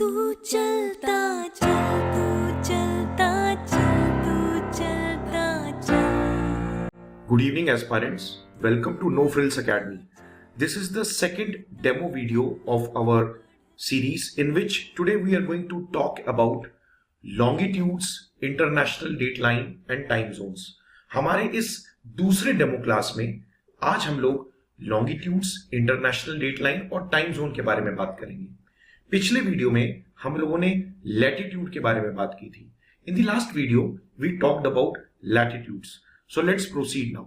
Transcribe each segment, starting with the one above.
तू चलता चल, तू चलता चल, तू चलता चल. Good evening aspirants, welcome to No Frills Academy. This is the second demo video of our series in which today we are going to talk about longitudes, international dateline and time zones. हमारे इस दूसरे demo class में आज हम लोग longitudes, international dateline और time zone के बारे में बात करेंगे. पिछले वीडियो में हम लोगों ने लैटिट्यूड के बारे में बात की थी. In the last video we talked about latitudes. So let's proceed now.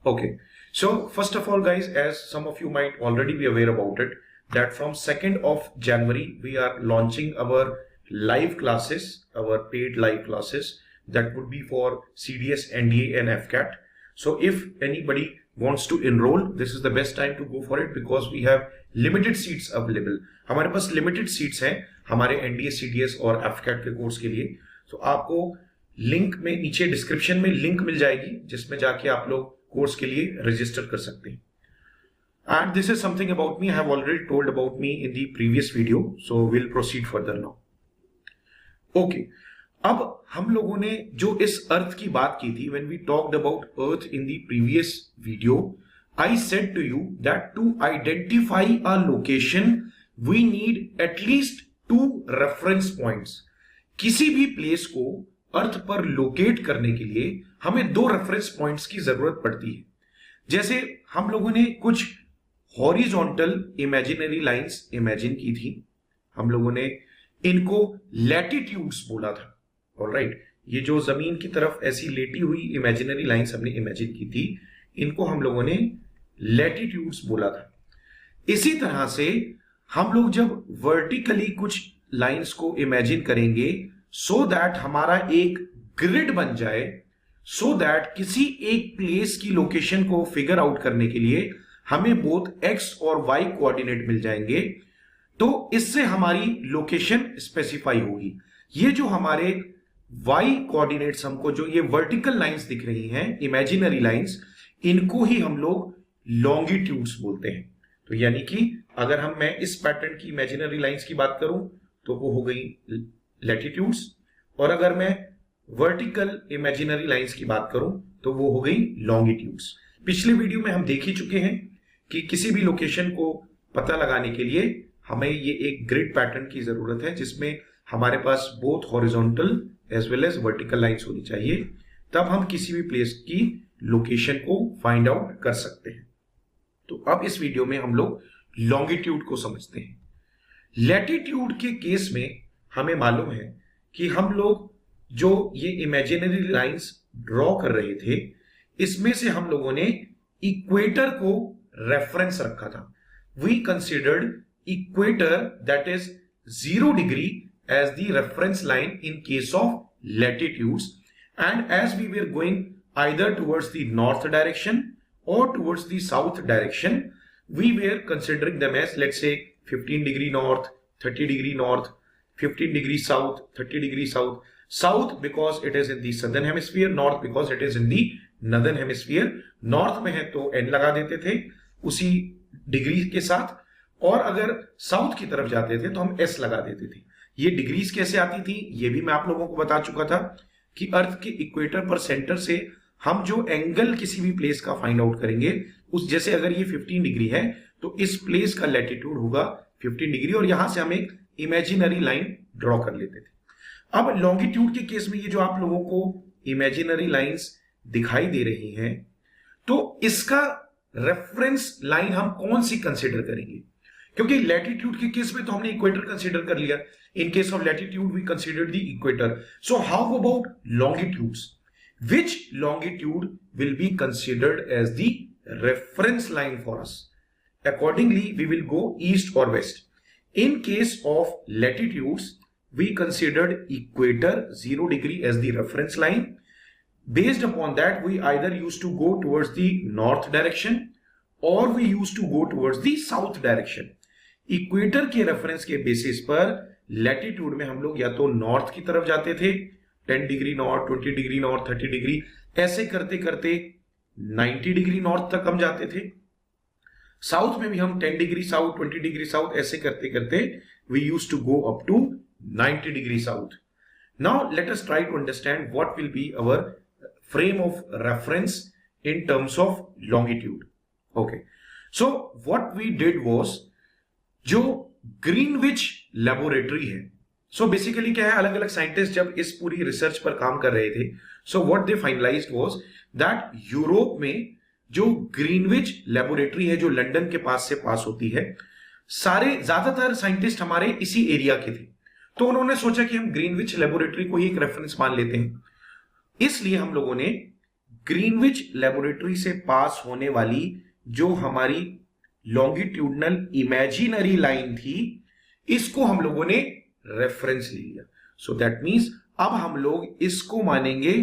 Okay, so first of all guys, as some of you might already be aware about it, that from 2nd of January we are launching our live classes, our paid live classes that would be for CDS, NDA and FCAT. So if anybody wants to enroll, this is the best time to go for it because we have limited seats available. हमारे पास limited seats हैं हमारे NDA, CDS और FCAT के course के लिए. तो आपको link में नीचे डिस्क्रिप्शन में लिंक मिल जाएगी जिसमें जाके आप लोग कोर्स के लिए रजिस्टर कर सकते हैं. And this is something about me. I have already told about me in the previous video, so will proceed further now. Okay, अब हम लोगों ने जो इस अर्थ की बात की थी, when we talked about earth in the previous video, I said to you that to identify a location we need at least 2 reference points. किसी भी प्लेस को अर्थ पर लोकेट करने के लिए हमें 2 रेफरेंस पॉइंट्स की जरूरत पड़ती है. जैसे हम लोगों ने कुछ हॉरिजॉन्टल इमेजिनरी लाइंस इमेजिन की थी. हम लोगों ने इनको लैटिट्यूड्स बोला था. ऑलराइट, ये जो जमीन की तरफ ऐसी लेटी हुई इमेजिनरी लाइंस हमने इमेजिन की थी, इनको हम लोगों ने लैटिट्यूड्स बोला था. इसी तरह से हम लोग जब वर्टिकली कुछ लाइंस को इमेजिन करेंगे सो दैट हमारा एक ग्रिड बन जाए, सो दैट किसी एक प्लेस की लोकेशन को फिगर आउट करने के लिए हमें बोथ एक्स और वाई कोऑर्डिनेट मिल जाएंगे, तो इससे हमारी लोकेशन स्पेसिफाई होगी. ये जो हमारे वाई कोऑर्डिनेट्स, हमको जो ये वर्टिकल लाइंस दिख रही हैं, इमेजिनरी लाइंस, इनको ही हम लोग लॉन्गिट्यूड्स बोलते हैं. तो यानी कि अगर मैं इस पैटर्न की इमेजिनरी लाइंस की बात करूं तो वो हो गई लैटिट्यूड्स, और अगर मैं वर्टिकल इमेजिनरी लाइंस की बात करूं तो वो हो गई लॉन्गिट्यूड्स. पिछले वीडियो में हम देख ही चुके हैं कि किसी भी लोकेशन को पता लगाने के लिए हमें ये एक ग्रिड पैटर्न की जरूरत है जिसमें हमारे पास both horizontal as well as vertical lines होनी चाहिए. तब हम किसी भी प्लेस की लोकेशन को फाइंड आउट कर सकते हैं. तो अब इस वीडियो में हम लोग लॉन्गिट्यूड को समझते हैं. लैटिट्यूड के केस में हमें मालूम है कि हम लोग जो ये इमेजिनरी लाइंस ड्रॉ कर रहे थे, इसमें से हम लोगों ने इक्वेटर को रेफरेंस रखा था. We considered equator that is 0 degree as the reference line in case of latitudes, and as we were going either towards the north direction और towards the south direction, we were considering them as let's say 15 degree north, 30 degree north, 15 degree south, 30 degree south. South because it is in the southern hemisphere, north because it is in the northern hemisphere. North में है तो n लगा देते थे उसी degree के साथ, और अगर साउथ की तरफ जाते थे तो हम s लगा देते थे. ये डिग्रीज कैसे आती थी ये भी मैं आप लोगों को बता चुका था कि अर्थ के इक्वेटर पर सेंटर से हम जो एंगल किसी भी प्लेस का फाइंड आउट करेंगे, उस जैसे अगर ये 15 डिग्री है तो इस प्लेस का लैटिट्यूड होगा 15 डिग्री, और यहां से हम एक इमेजिनरी लाइन ड्रॉ कर लेते थे. अब लॉन्गिट्यूड के केस में ये जो आप लोगों को इमेजिनरी लाइंस दिखाई दे रही हैं, तो इसका रेफरेंस लाइन हम कौन सी कंसीडर करेंगे? क्योंकि लैटिट्यूड के केस में तो हमने इक्वेटर कंसीडर कर लिया. In case of latitude we consider the equator. So how about longitudes? Which longitude will be considered as the reference line for us? Accordingly, we will go east or west. In case of latitudes, we considered equator 0 degree as the reference line. Based upon that, we either used to go towards the north direction or we used to go towards the south direction. Equator के reference के basis पर latitude में हम लोग या तो north की तरफ जाते थे, 10 degree north, 20 degree north, 30 degree, ऐसे करते करते 90 डिग्री नॉर्थ तक हम जाते थे. साउथ में भी हम 10 डिग्री साउथ, 20 डिग्री साउथ ऐसे करते करते we use to go up to 90 degree south. Now let us try to understand what will be our frame of reference in terms of longitude. Okay, so what we did was, जो Greenwich laboratory है, so basically क्या है, अलग अलग scientist जब इस पूरी research पर काम कर रहे थे, so what they finalised was that Europe में जो ग्रीनविच लेबोरेटरी है जो लंदन के पास से पास होती है, सारे ज्यादातर साइंटिस्ट हमारे इसी एरिया के थे. तो उन्होंने सोचा कि हम ग्रीनविच लेबोरेटरी को ही एक रेफरेंस मान लेते हैं. इसलिए हम लोगों ने ग्रीनविच लेबोरेटरी से पास होने वाली जो हमारी लॉन्गिट्यूडनल इमेजिनरी लाइन थी, इसको हम लोगों ने रेफरेंस ले लिया. सो दैट मींस अब हम लोग इसको मानेंगे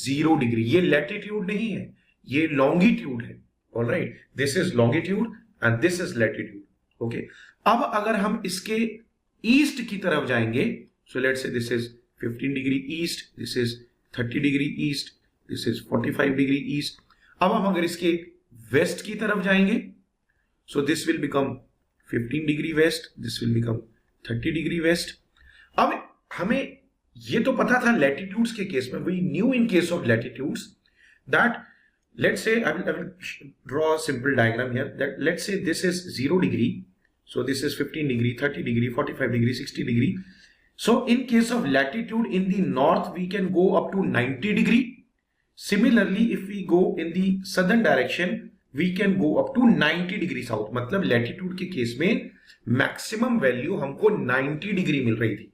0 डिग्री. ये लैटिट्यूड नहीं है, ये लॉन्गिट्यूड है. Alright, this is longitude and this is latitude. Okay, अब अगर हम इसके ईस्ट की तरफ जाएंगे, सो let's say this is 15 degree east, this is 30 degree east, this is 45 degree east. अब हम अगर इसके वेस्ट की तरफ जाएंगे, सो this will become 15 degree waste, this will become 30 degree west. अब हमें ये तो पता था लैटिट्यूड्स के केस में, we knew in case of latitudes that let's say I will draw a simple diagram here, that let's say this is 0 degree, so this is 15 degree, 30 degree, 45 degree, 60 degree. So in case of latitude in the north we can go up to 90 degree. Similarly, if we go in the southern direction, we can go up to 90 degree south. मतलब latitude के case में maximum value हमको 90 degree मिल रही थी.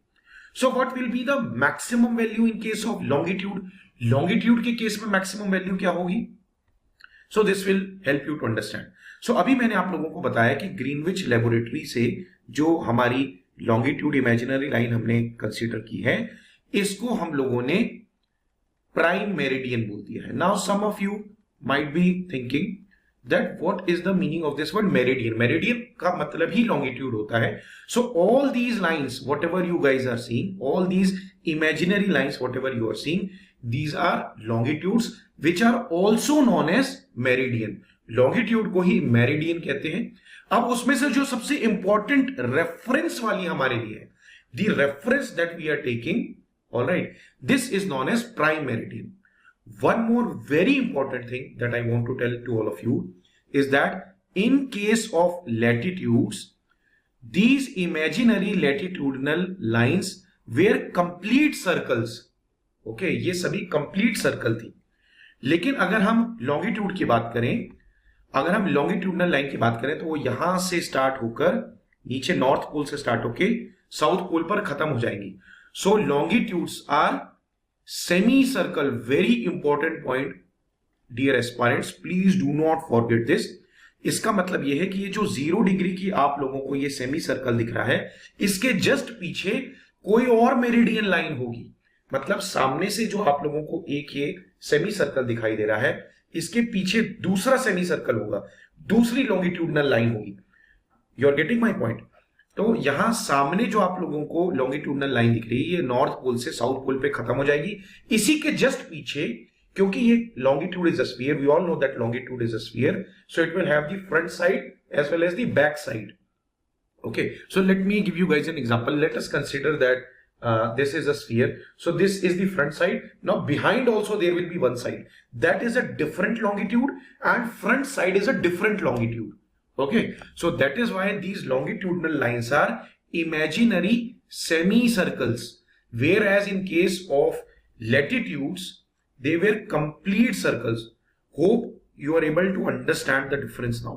So what will be the maximum value in case of longitude? Longitude के case में maximum value क्या होगी? So this will help you to understand. So अभी मैंने आप लोगों को बताया कि ग्रीनविच लेबोरेटरी से जो हमारी लॉन्गिट्यूड इमेजिनरी लाइन हमने कंसीडर की है, इसको हम लोगों ने प्राइम मेरिडियन बोल दिया है. Now some of you might be thinking that what is the meaning of this word meridian. Meridian का मतलब ही लॉन्गिट्यूड होता है. So all these lines whatever you guys are seeing, all these imaginary lines whatever you are seeing, these are longitudes which are also known as meridian. Longitude को ही meridian कहते हैं. अब उसमें से जो सबसे इंपॉर्टेंट रेफरेंस वाली हमारे लिए है, the reference that we are taking, alright, this is known as prime meridian. One more very important thing that I want to tell to all of you is that in case of latitudes, these imaginary latitudinal lines were complete circles. Okay, ये सभी complete circle थी. लेकिन अगर हम longitude की बात करें, अगर हम longitudinal line की बात करें, तो वो यहां से स्टार्ट होकर नीचे नॉर्थ पोल से स्टार्ट होकर साउथ पोल पर खत्म हो जाएंगी. So longitudes are semicircle. Very important point, dear aspirants, please do not forget this. इसका मतलब यह है कि ये जो 0 डिग्री की आप लोगों को ये सेमी सर्कल दिख रहा है, इसके जस्ट पीछे कोई और मेरिडियन लाइन होगी. मतलब सामने से जो आप लोगों को एक ये सेमी सर्कल दिखाई दे रहा है, इसके पीछे दूसरा सेमी सर्कल होगा, दूसरी लॉन्गिट्यूडनल लाइन होगी. You are getting my point? तो यहां सामने जो आप लोगों को लॉन्गिट्यूडनल लाइन दिख रही है, ये नॉर्थ पोल से साउथ पोल पे खत्म हो जाएगी. इसी के जस्ट पीछे, क्योंकि ये longitude is a sphere, we all know that longitude is a sphere, so it will have the front side as well as the back side. Okay, so let me give you guys an example. Let us consider that this is a sphere, so this is the front side. Now behind also there will be one side that is a different longitude and front side is a different longitude. Okay, so that is why these longitudinal lines are imaginary semicircles, whereas in case of latitudes they were complete circles. Hope you are able to understand the difference now.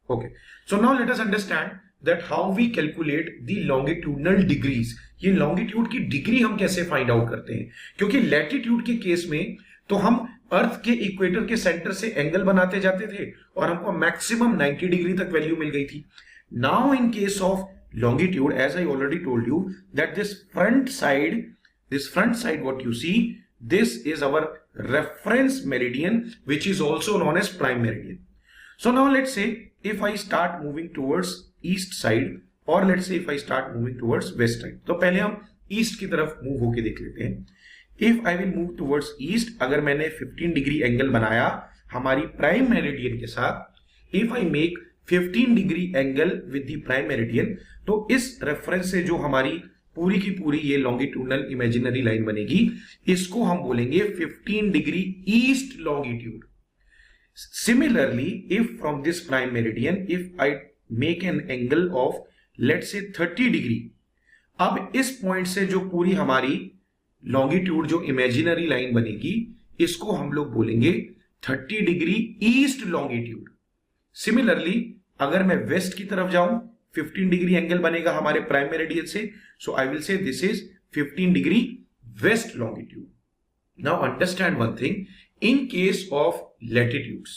Okay, so now let us understand that how we calculate the longitudinal degrees. ये longitude की degree हम कैसे find out करते हैं, क्योंकि latitude के case में तो हम अर्थ के इक्वेटर के सेंटर से एंगल बनाते जाते थे और हमको मैक्सिमम 90 डिग्री तक वैल्यू मिल गई थी. Now in case of longitude, as I already told you that this front side what you see, this is our reference meridian, which is also known as prime meridian. So now let's say if I start moving towards east side, or let's say if I start moving towards west side, तो पहले हम east की तरफ move होके देख लेते हैं. If I will move towards east, अगर मैंने 15 डिग्री एंगल बनाया हमारी प्राइम मेरिडियन के साथ, if I make 15 degree angle with the prime meridian, तो इस रेफरेंस से जो हमारी पूरी की पूरी ये लॉन्गिट्यूडनल इमेजिनरी लाइन बनेगी, इसको हम बोलेंगे 15 degree east longitude. Similarly, if from this prime meridian, if I make an angle of let's say 30 degree, अब इस पॉइंट से जो पूरी हमारी लॉन्गिट्यूड जो इमेजिनरी लाइन बनेगी, इसको हम लोग बोलेंगे 30 डिग्री ईस्ट लॉन्गिट्यूड. सिमिलरली अगर मैं वेस्ट की तरफ जाऊं, 15 डिग्री एंगल बनेगा हमारे प्राइम मेरिडियन से, so I will say this is 15 degree west longitude. Now understand one thing, in case of latitudes,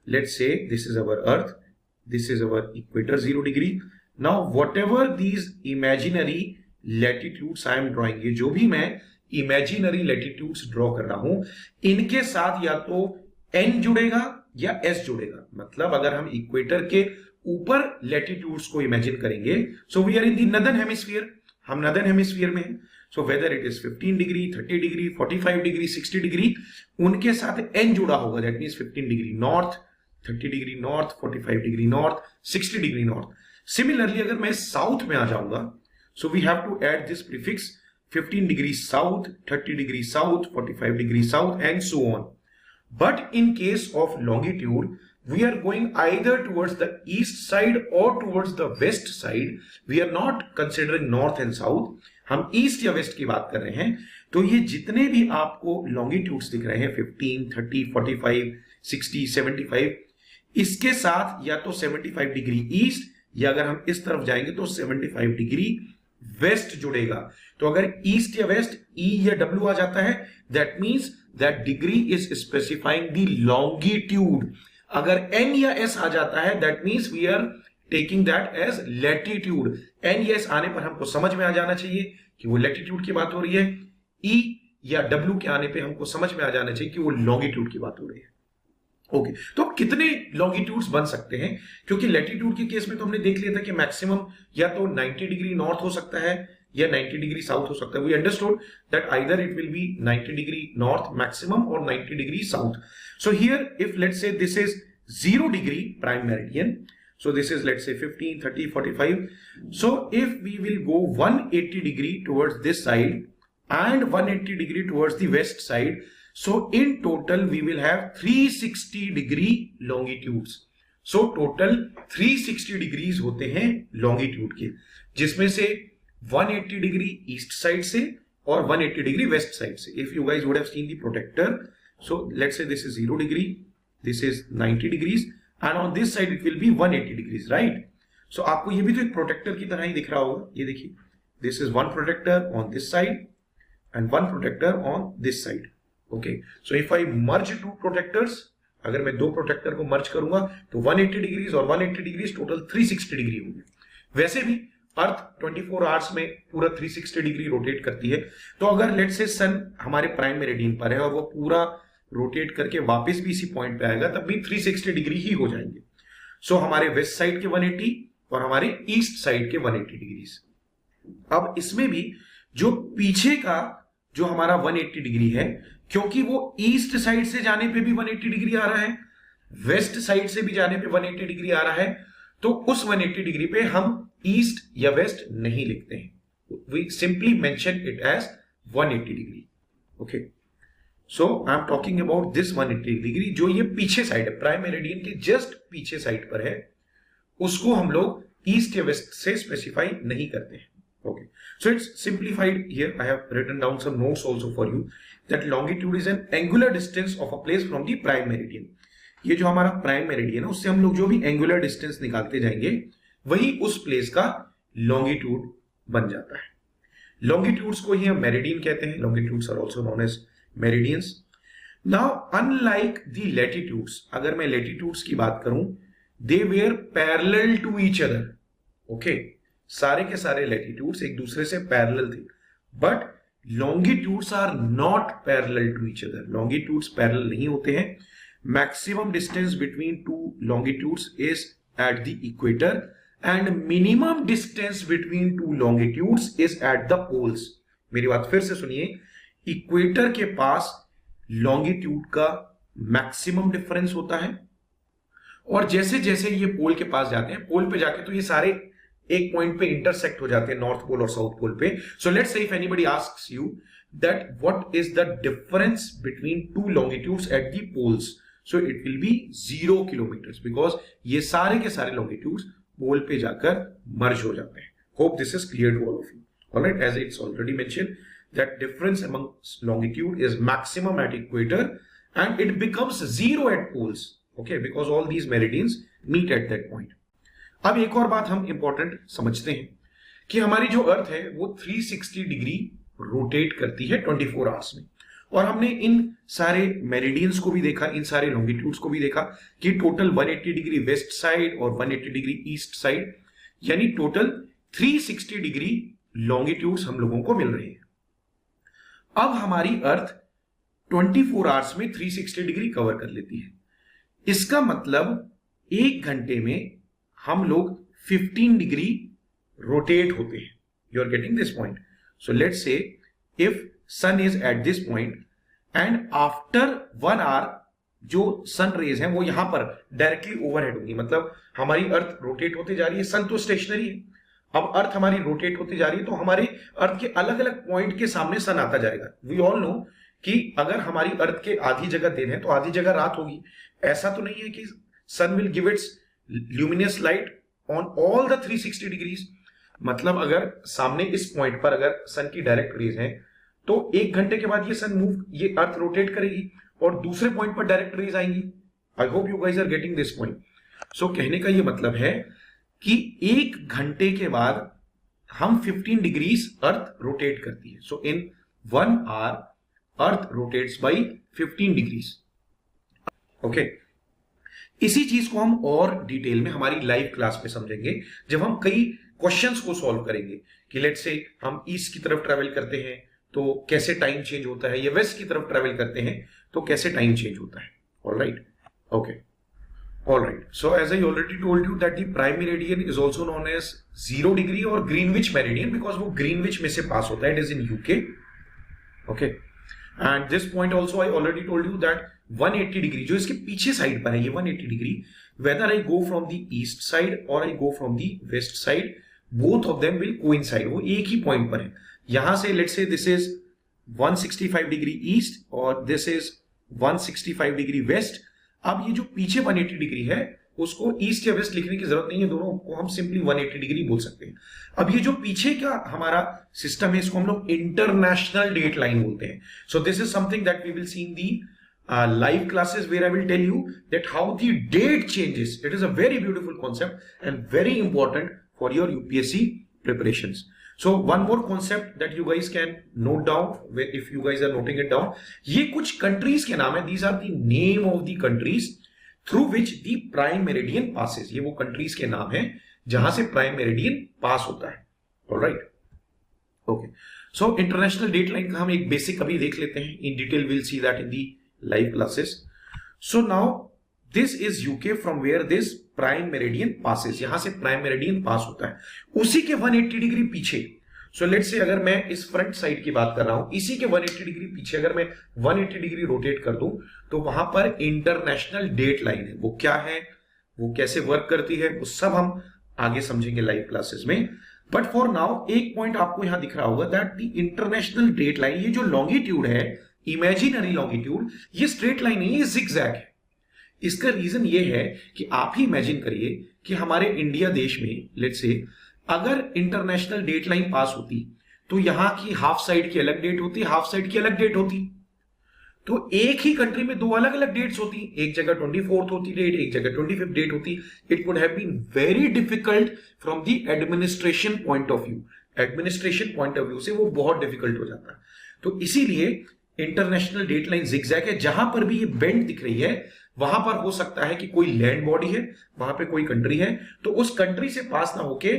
let's say this is our earth, this is our equator 0 degree. Now whatever these imaginary latitudes I am drawing, ये जो भी मैं imaginary latitudes draw कर रहा हूं, इनके साथ या तो n जुड़ेगा या s जुड़ेगा. मतलब अगर हम इक्वेटर के ऊपर latitudes को इमेजिन करेंगे, so we are in the northern hemisphere, हम नॉर्दर्न हेमिस्फीयर में हैं. So weather it is 15 degree, 30 degree, 45 degree, 60 degree, उनके साथ एन जुड़ा होगा. That means 15 degree north, 30 degree north, 45 degree north, 60 degree north. Similarly अगर मैं साउथ में आ जाऊंगा, so we have to add this prefix 15 degree south, 30 degree south, 45 degree south and so on. But in case of longitude, we are going either towards the east side or towards the west side. We are not considering north and south. हम east या waste की बात कर रहे हैं. तो ये जितने भी आपको लॉन्गिट्यूड्स दिख रहे हैं 15, 30, 45, 60, 75, इसके साथ या तो 75 डिग्री ईस्ट या अगर हम इस तरफ जाएंगे तो 75 डिग्री वेस्ट जुड़ेगा. तो अगर ईस्ट या वेस्ट ई या डब्ल्यू आ जाता है, that means that degree is specifying the longitude. अगर एन या एस आ जाता है, that means we are taking that as latitude. N या एस आने पर हमको समझ में आ जाना चाहिए कि वो लैटिट्यूड की बात हो रही है. ई या डब्ल्यू के आने पे हमको समझ में आ जाना चाहिए कि वो लॉन्गिट्यूड की बात हो रही है. ओके, तो अब कितने लॉन्गिट्यूड्स बन सकते हैं? क्योंकि लैटिट्यूड के केस में तो हमने देख लिया था कि मैक्सिमम या तो 90 डिग्री नॉर्थ हो सकता है या 90 डिग्री साउथ हो सकता है. We understood that either it will be 90 degree north maximum और 90 degree south. So here if let's say this is 0 degree prime meridian, so this is let's say 15, 30, 45. So if we will go 180 degree towards this side and 180 degree towards the west side, so in total we will have 360 degree longitudes. So total 360 degrees होते हैं longitude के, जिसमें से 180 degree east side से और 180 degree west side से. If you guys would have seen the protector, so let's say this is 0 degree, this is 90 degrees and on this side it will be 180 degrees, right? So आपको ये भी तो एक protector की तरह ही दिख रहा होगा. ये देखिए, this is one protector on this side and one protector on this side. Okay, so if I merge two protectors, अगर मैं दो प्रोटेक्टर को मर्ज करूंगा तो 180 डिग्रीज और 180 डिग्रीज टोटल 360 डिग्री होंगे. वैसे भी अर्थ 24 आवर्स में पूरा 360 डिग्री रोटेट करती है. तो अगर लेट से सन हमारे प्राइम मेरिडियन पर है और वो पूरा रोटेट करके वापस भी इसी पॉइंट पे आएगा, तब भी 360 डिग्री ही हो जाएंगे. सो हमारे वेस्ट साइड के 180 और हमारे ईस्ट साइड के 180 डिग्रीज. अब इसमें भी जो पीछे का जो हमारा 180 डिग्री है, क्योंकि वो ईस्ट साइड से जाने पे भी 180 डिग्री आ रहा है, वेस्ट साइड से भी जाने पे 180 डिग्री आ रहा है, तो उस 180 डिग्री पे हम ईस्ट या वेस्ट नहीं लिखते हैं. We simply mention it as 180 degree. Okay, so I am talking about this 180 degree जो ये पीछे साइड है, प्राइम मेरिडियन के जस्ट पीछे साइड पर है, उसको हम लोग ईस्ट या वेस्ट से स्पेसिफाई नहीं करते हैं. Okay, so it's simplified here. I have written down some notes also for you that longitude is an angular distance of a place from the prime meridian. ये जो हमारा प्राइम मेरिडियन है, उससे हम लोग जो भी एंगुलर डिस्टेंस निकालते जाएंगे, वही उस प्लेस का लॉन्गिट्यूड बन जाता है. लॉन्गिट्यूड्स को ही हम मेरिडियन कहते हैं. Longitudes are also known as meridians. Now unlike the latitudes, अगर मैं लैटिट्यूड्स की बात करूं, they were parallel to each other. Okay, सारे के सारे लैटिट्यूड्स एक दूसरे से पैरेलल थे, but longitudes are not parallel to each other. Longitudes parallel नहीं होते हैं. Maximum distance between two longitudes is at the equator and minimum distance between two longitudes is at the poles. मेरी बात फिर से सुनिए, इक्वेटर के पास लॉन्गिट्यूड का मैक्सिमम डिफरेंस होता है और जैसे जैसे ये पोल के पास जाते हैं, पोल पे जाके तो ये सारे एक पॉइंट पे इंटरसेक्ट हो जाते हैं, नॉर्थ पोल और साउथ पोल पे. So let's say if anybody asks you that what is the difference between two longitudes at the poles, so it will be 0 kilometres, because ये सारे के सारे लॉन्गिट्यूड्स पोल पे जाकर मर्ज हो जाते हैं. Hope this is clear to all of you. Alright, as it's already mentioned that difference among longitude is maximum at equator and it becomes 0 at poles, okay, because all these meridians meet at that point. अब एक और बात हम important समझते हैं कि हमारी जो अर्थ है वो 360 डिग्री रोटेट करती है 24 आवर्स में. और हमने इन सारे मेरिडियंस को भी देखा, इन सारे लॉन्गिट्यूड्स को भी देखा कि टोटल 180 डिग्री वेस्ट साइड और 180 डिग्री ईस्ट साइड, यानी टोटल 360 डिग्री लॉन्गिट्यूड्स हम लोगों को मिल रही है. अब हमारी अर्थ 24 आवर्स में 360 डिग्री कवर कर लेती है. इसका मतलब एक घंटे में हम लोग 15 डिग्री रोटेट होते हैं. You are getting this point. So let's say if sun is at this point and after 1 hour जो सन रेज हैं वो यहां पर डायरेक्टली ओवरहेड होंगी. मतलब हमारी अर्थ रोटेट होते जा रही है, सन तो स्टेशनरी है. अब अर्थ हमारी रोटेट होती जा रही है तो हमारी अर्थ के अलग अलग पॉइंट के सामने सन आता जाएगा. वी ऑल नो कि अगर हमारी अर्थ के आधी जगह दिन है तो आधी जगह रात होगी. ऐसा तो नहीं है कि sun will give its luminous light on all the 360 degrees. मतलब अगर सामने इस पॉइंट पर अगर सन की डायरेक्ट रेज है तो एक घंटे के बाद ये अर्थ रोटेट करेगी और दूसरे पॉइंट पर डायरेक्ट रेज आएंगी. I hope you guys are getting this point. So कहने का ये मतलब है कि एक घंटे के बाद हम 15 डिग्रीज अर्थ रोटेट करती है. So in 1 hour earth rotates by 15 degrees. Okay, इसी चीज को हम और डिटेल में हमारी लाइव क्लास में समझेंगे जब हम कई क्वेश्चंस को सॉल्व करेंगे कि लेट्स से हम ईस्ट की तरफ ट्रेवल करते हैं तो कैसे टाइम चेंज होता है, या वेस्ट की तरफ ट्रेवल करते हैं तो कैसे टाइम चेंज होता है. Alright, okay. Alright, so as I already told you that the prime meridian is also known as 0 degree or Greenwich meridian because वो Greenwich में से पास होता है. It is in UK. Okay, and this point also I already told you that 180 degree जो इसके पीछे side पर है, ये 180 degree, whether I go from the east side or I go from the west side, both of them will coincide. वो एक ही point पर है. यहां से let's say this is 165 degree east और this is 165 डिग्री west. अब ये जो पीछे 180 डिग्री है उसको ईस्ट या वेस्ट लिखने की जरूरत नहीं है, दोनों को हम सिंपली 180 डिग्री बोल सकते हैं. अब ये जो पीछे का हमारा सिस्टम है इसको हम लोग इंटरनेशनल डेट लाइन बोलते हैं. So this is something that we will see in the live classes where I will tell you that how the date changes. It is a very beautiful concept and very important for your UPSC preparations. So one more concept that you guys can note down if you guys are noting it down. ये कुछ countries के नाम है. These are the name of the countries through which the prime meridian passes. ये वो countries के नाम है जहां से prime meridian pass होता है. Alright. Okay. So international date line का हम एक basic अभी देख लेते हैं. In detail we'll see that in the live classes. So now this is UK from where this prime meridian passes. यहां से prime meridian पास होता है. उसी के 180 डिग्री पीछे, so let's say अगर मैं इस फ्रंट साइड की बात कर रहा हूं, इसी के 180 डिग्री पीछे अगर मैं 180 डिग्री रोटेट कर दूं तो वहां पर इंटरनेशनल डेट लाइन है. वो क्या है, वो कैसे वर्क करती है, वो सब हम आगे समझेंगे लाइव क्लासेस में. बट फॉर नाउ एक पॉइंट आपको यहां दिख रहा होगा that the international date line, ये जो लॉन्गिट्यूड है, इमेजिनरी लॉन्गिट्यूड, ये स्ट्रेट लाइन नहीं है, ये जिगजैग है. इसका रीजन ये है कि आप ही इमेजिन करिए कि हमारे इंडिया देश में लेट्स से अगर इंटरनेशनल डेट लाइन पास होती तो यहां की हाफ साइड की अलग डेट होती, हाफ साइड की अलग डेट होती. तो एक ही कंट्री में दो अलग अलग डेट्स होती, एक जगह 24th होती डेट, एक जगह 25th डेट होती. It would have been very difficult from the administration point of view. Administration point of view से वो बहुत डिफिकल्ट हो जाता है. तो इसीलिए इंटरनेशनल डेट लाइन जिगजैग है. जहां पर भी ये बेंड दिख रही है वहां पर हो सकता है कि कोई लैंड बॉडी है, वहां पे कोई कंट्री है, तो उस कंट्री से पास ना होके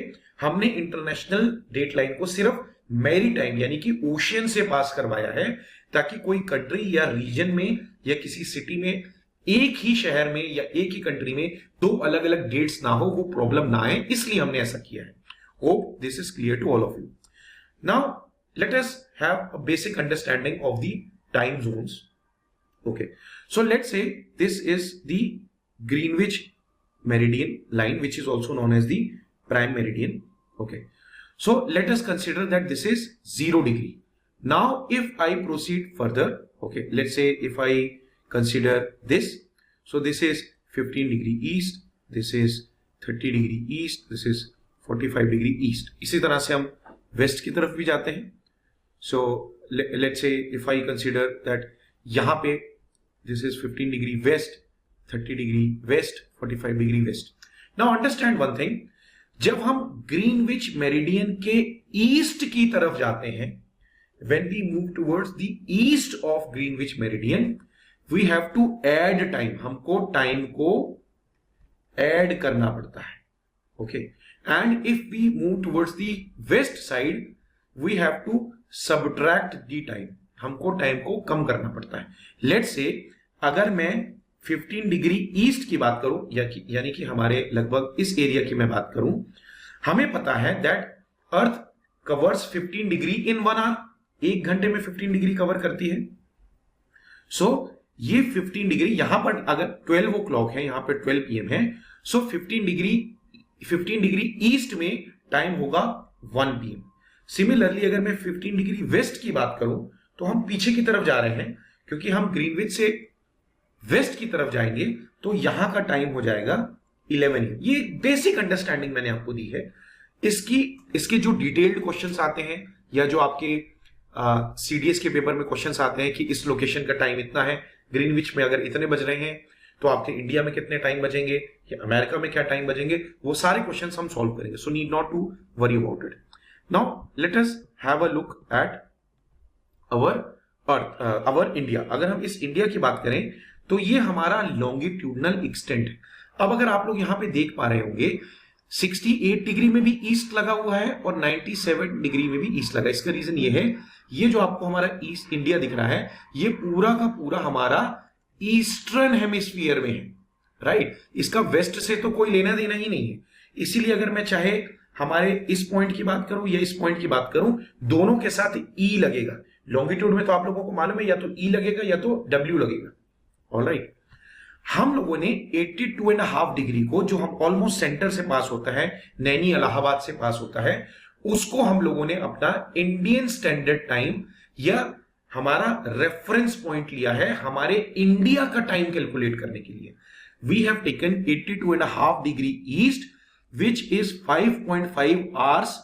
हमने इंटरनेशनल डेट लाइन को सिर्फ मैरीटाइम यानी कि ओशियन से पास करवाया है, ताकि कोई कंट्री या रीजन में या किसी सिटी में, एक ही शहर में या एक ही कंट्री में दो अलग अलग डेट्स ना हो, वो प्रॉब्लम ना आए, इसलिए हमने ऐसा किया है. Hope this is clear to all of you. Now let us have a basic understanding of the time zones. Okay, so let's say this is the Greenwich meridian line, which is also known as the prime meridian. Okay, so let us consider that this is 0 degree. Now if I proceed further, okay, let's say if I consider this, so this is 15 degree east, this is 30 degree east, this is 45 degree east. इसी तरह से हम west की तरफ भी जाते हैं. So let's say if I consider that यहाँ पे this is 15 degree west, 30 degree west, 45 degree west. Now understand one thing, जब हम ग्रीनविच मेरिडियन के ईस्ट की तरफ जाते हैं, when we move towards the east of Greenwich meridian, we have to add time. हमको टाइम को ऐड करना पड़ता है. Okay, and if we move towards the west side, we have to subtract the time. हमको time को कम करना पड़ता है. Let's say अगर मैं 15 डिग्री ईस्ट की बात करूं, यानी कि हमारे लगभग इस एरिया की मैं बात करूं, हमें पता है that earth covers 15 degree in 1 hour. 1 घंटे में 15 डिग्री कवर करती है. सो ये 15 डिग्री, यहां पर अगर 12 o'clock है, यहां पर 12 PM है, सो 15 डिग्री ईस्ट में टाइम होगा 1 PM. सिमिलरली अगर मैं 15 डिग्री वेस्ट की बात करूं तो हम पीछे की तरफ जा रहे हैं, क्योंकि हम ग्रीनविच से वेस्ट की तरफ जाएंगे तो यहां का टाइम हो जाएगा 11 AM. ये बेसिक अंडरस्टैंडिंग मैंने आपको दी है. इसके जो डिटेल्ड क्वेश्चंस आते हैं या जो आपके CDS के पेपर में क्वेश्चंस आते हैं कि इस लोकेशन का टाइम इतना है, ग्रीनविच में अगर इतने बज रहे हैं तो आपके इंडिया में कितने टाइम बजेंगे या अमेरिका में क्या टाइम बजेंगे, वो सारे क्वेश्चंस हम सॉल्व करेंगे. So need not to worry about it. Now let us have a look at our India. अगर हम इस इंडिया की बात करें तो ये हमारा लॉन्गिट्यूडनल एक्सटेंट है. अब अगर आप लोग यहां पे देख पा रहे होंगे 68 डिग्री में भी ईस्ट लगा हुआ है और 97 डिग्री में भी ईस्ट लगा. इसका रीजन ये है, ये जो आपको हमारा ईस्ट इंडिया दिख रहा है, ये पूरा का पूरा हमारा ईस्टर्न हेमिस्फीयर में है. राइट, इसका वेस्ट से तो कोई लेना देना ही नहीं है. इसीलिए अगर मैं चाहे हमारे इस पॉइंट की बात करूं या इस पॉइंट की बात करूं, दोनों के साथ ई लगेगा. लॉन्गिट्यूड में तो आप लोगों को मालूम है या तो ई लगेगा या तो डब्ल्यू लगेगा. ऑलराइट, हम लोगों ने 82.5 डिग्री को, जो हम ऑलमोस्ट सेंटर से पास होता है, नैनी इलाहाबाद से पास होता है, उसको हम लोगों ने अपना इंडियन स्टैंडर्ड टाइम या हमारा रेफरेंस पॉइंट लिया है हमारे इंडिया का टाइम कैलकुलेट करने के लिए. We have taken 82.5 degree east which is 5.5 hours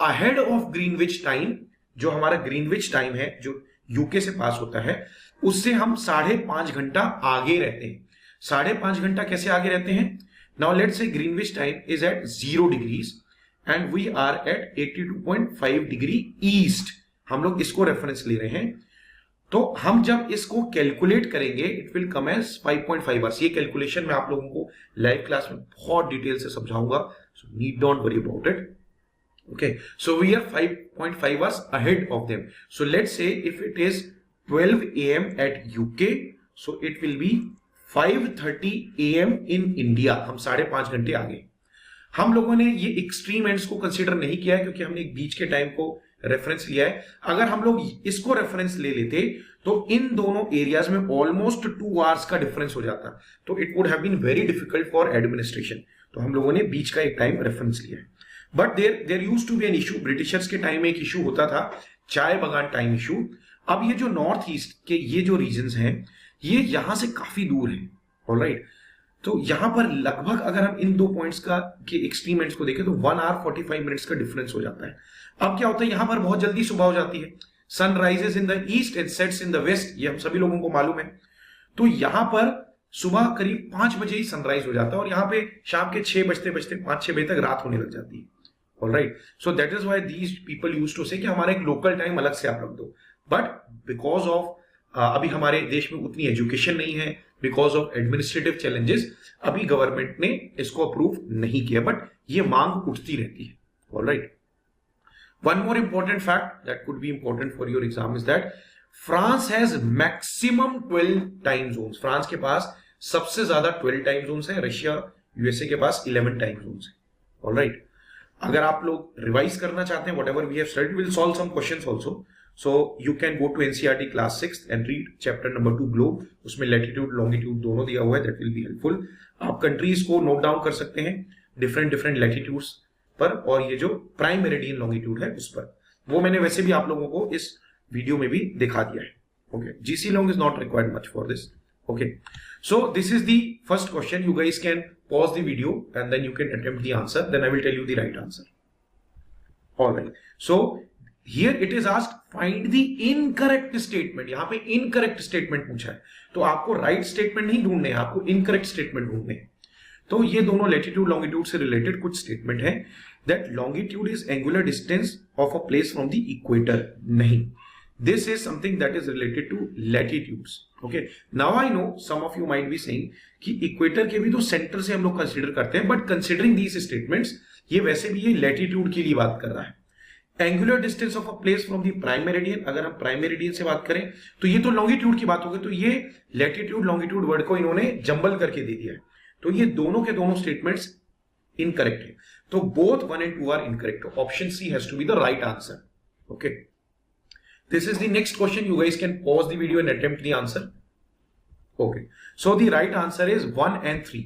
ahead of Greenwich time. जो हमारा ग्रीनविच टाइम है जो यूके से पास होता है, उससे हम 5.5 घंटा आगे रहते हैं. 5.5 घंटा कैसे आगे रहते हैं? Now let's say Greenwich time is at 0 degrees and we are at 82.5 degree east. हम लोग इसको रेफरेंस ले रहे हैं, तो हम जब इसको कैलकुलेट करेंगे it will come as 5.5 hours. ये कैलकुलेशन मैं आप लोगों को लाइव क्लास में बहुत डिटेल से समझाऊंगा, so need don't worry about it. Okay, so we are 5.5 hours ahead of them. So let's say if it is 12 AM at UK, so it will be 5:30 AM in India. हम 5.5 घंटे आगे. हम लोगों ने ये extreme ends को consider नहीं किया है क्योंकि हमने एक बीच के टाइम को रेफरेंस लिया है. अगर हम लोग इसको रेफरेंस ले लेते तो इन दोनों एरियाज में ऑलमोस्ट 2 आवर्स का डिफरेंस हो जाता, तो it would have been very difficult for administration. तो हम लोगों ने बीच का एक टाइम रेफरेंस लिया है. But there use to be an issue. Britishers के टाइम में एक इशू होता था, चाय बगान टाइम इशू. अब ये जो नॉर्थ ईस्ट के ये जो रीजन्स हैं, ये यहां से काफी दूर हैं. ऑलराइट, तो यहां पर लगभग अगर हम इन 2 पॉइंट्स का के एक्सट्रीम एंड्स को देखें तो 1 hour 45 मिनट्स का डिफरेंस हो जाता है. अब क्या होता है, यहां पर बहुत जल्दी सुबह हो जाती है. Sun rises in the east and sets in the west, ये हम सभी लोगों को मालूम है. तो यहां पर सुबह करीब 5 बजे ही सनराइज हो जाता है और यहां पे शाम के 6 बजते 5-6 बजे तक रात होने लग जाती है. Alright, so that is why these people used to say कि हमारा एक लोकल टाइम अलग से आप रख दो. बट बिकॉज ऑफ अभी हमारे देश में उतनी एजुकेशन नहीं है, बिकॉज ऑफ एडमिनिस्ट्रेटिव चैलेंजेस, अभी गवर्नमेंट ने इसको अप्रूव नहीं किया, बट ये मांग उठती रहती है. Alright, one more important fact that could be important for your exam is that France has maximum 12 time zones. France के पास सबसे ज्यादा 12 टाइम जोन्स है. रशिया यूएसए के पास 11 टाइम जोन्स है. ऑलराइट, अगर आप लोग रिवाइज करना चाहते हैं whatever we have studied, will solve some questions also. So you can go to NCERT class 6 and read chapter number 2 globe, उसमें लैटिट्यूड लॉन्गिट्यूड दोनों दिया हुआ है, दैट विल बी हेल्पफुल। आप कंट्रीज को नोट डाउन कर सकते हैं डिफरेंट लैटिट्यूड्स पर, और ये जो प्राइम मेरिडियन लॉन्गिट्यूड है उस पर, वो मैंने वैसे भी आप लोगों को इस वीडियो में भी दिखा दिया है। Okay, GC long is not required much for this. Okay, so this is the first question. You guys can pause the video and then you can attempt the answer, then I will tell you the right answer. All right, so here it is asked find the incorrect statement। यहां पे incorrect statement पूछा है, तो आपको right statement नहीं ढूंढने हैं, आपको incorrect statement ढूंढने हैं। तो ये दोनों latitude longitude से related कुछ statement है, that longitude is angular distance of a place from the equator। नहीं, this is something that is related to latitudes। Okay, now I know some of you might be saying कि equator के भी तो centre से हम लोग consider करते हैं, बट कंसीडरिंग दीज स्टेटमेंट्स, ये वैसे भी ये लैटिट्यूड के लिए बात कर रहा है। Angular distance of a place from the prime meridian, अगर हम प्राइम मेरिडियन से बात करें तो ये तो लॉन्गिट्यूड की बात होगी, तो ये लैटिट्यूड लॉन्गिट्यूड वर्ड को इन्होंने जंबल करके दे दिया है, तो ये दोनों के दोनों स्टेटमेंट्स इनकरेक्ट है। तो both 1 and 2 are incorrect, option C has to be the right answer. Okay, this is the next question, you guys can pause the video and attempt the answer। okay, so the right answer is 1 and 3।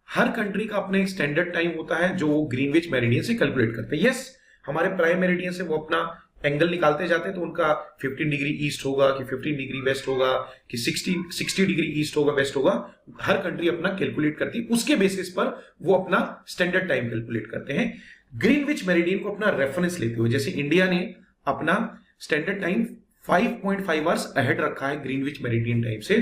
Her country का अपना एक standard time होता है जो वो Greenwich meridian से calculate करते हैं। यस, हमारे प्राइम मेरिडियन से वो अपना एंगल निकालते जाते हैं, तो उनका 15 डिग्री ईस्ट होगा कि 15 डिग्री वेस्ट होगा कि 60 डिग्री ईस्ट होगा वेस्ट होगा, हर कंट्री अपना कैलकुलेट करती है, उसके बेसिस पर वो अपना स्टैंडर्ड टाइम कैलकुलेट करते हैं ग्रीनविच मेरिडियन को अपना रेफरेंस लेते हुए। जैसे इंडिया ने अपना स्टैंडर्ड टाइम 5.5 आवर्स अहेड रखा है ग्रीनविच मेरिडियन टाइम से,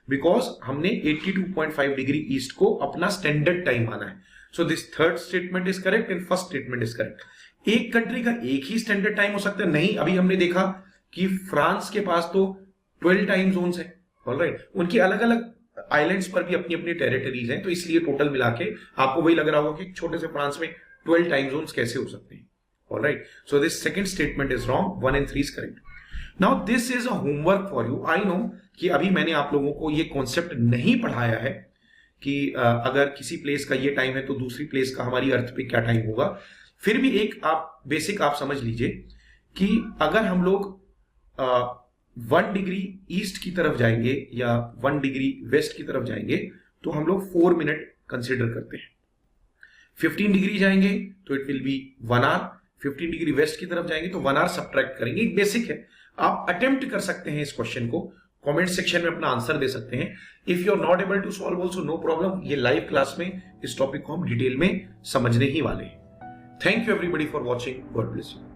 बिकॉज हमने 82.5 डिग्री ईस्ट को अपना स्टैंडर्ड टाइम माना है। So this third statement is correct and first statement is correct. एक कंट्री का एक ही स्टैंडर्ड टाइम हो सकता है? नहीं, अभी हमने देखा कि फ्रांस के पास तो 12 टाइम जोन्स है। ऑलराइट, उनकी अलग अलग आइलैंड्स पर भी अपनी अपनी टेरिटरीज हैं, तो इसलिए टोटल मिला के आपको वही लग रहा होगा कि छोटे से फ्रांस में 12 टाइम जोन्स कैसे हो सकते हैं। Alright, so this second statement is wrong, 1 and 3 is correct. Now this is a homework for you. I know कि अभी मैंने आप लोगों को ये कॉन्सेप्ट नहीं पढ़ाया है कि अगर किसी प्लेस का ये टाइम है तो दूसरी प्लेस का हमारी अर्थ पे क्या टाइम होगा। फिर भी एक आप बेसिक आप समझ लीजिए कि अगर हम लोग 1 डिग्री ईस्ट की तरफ जाएंगे या 1 डिग्री वेस्ट की तरफ जाएंगे तो हम लोग 4 मिनट कंसिडर करते हैं। 15 डिग्री जाएंगे तो it will be 1 hour, 15 degree west की तरफ जाएंगे तो 1 आवर सब्ट्रैक्ट करेंगे। एक बेसिक है, आप अटेम्प्ट कर सकते हैं इस क्वेश्चन को, कमेंट सेक्शन में अपना आंसर दे सकते हैं। If you are not able to solve also no problem, ये लाइव क्लास में इस टॉपिक को हम डिटेल में समझने ही वाले हैं। Thank you everybody for watching, God bless you.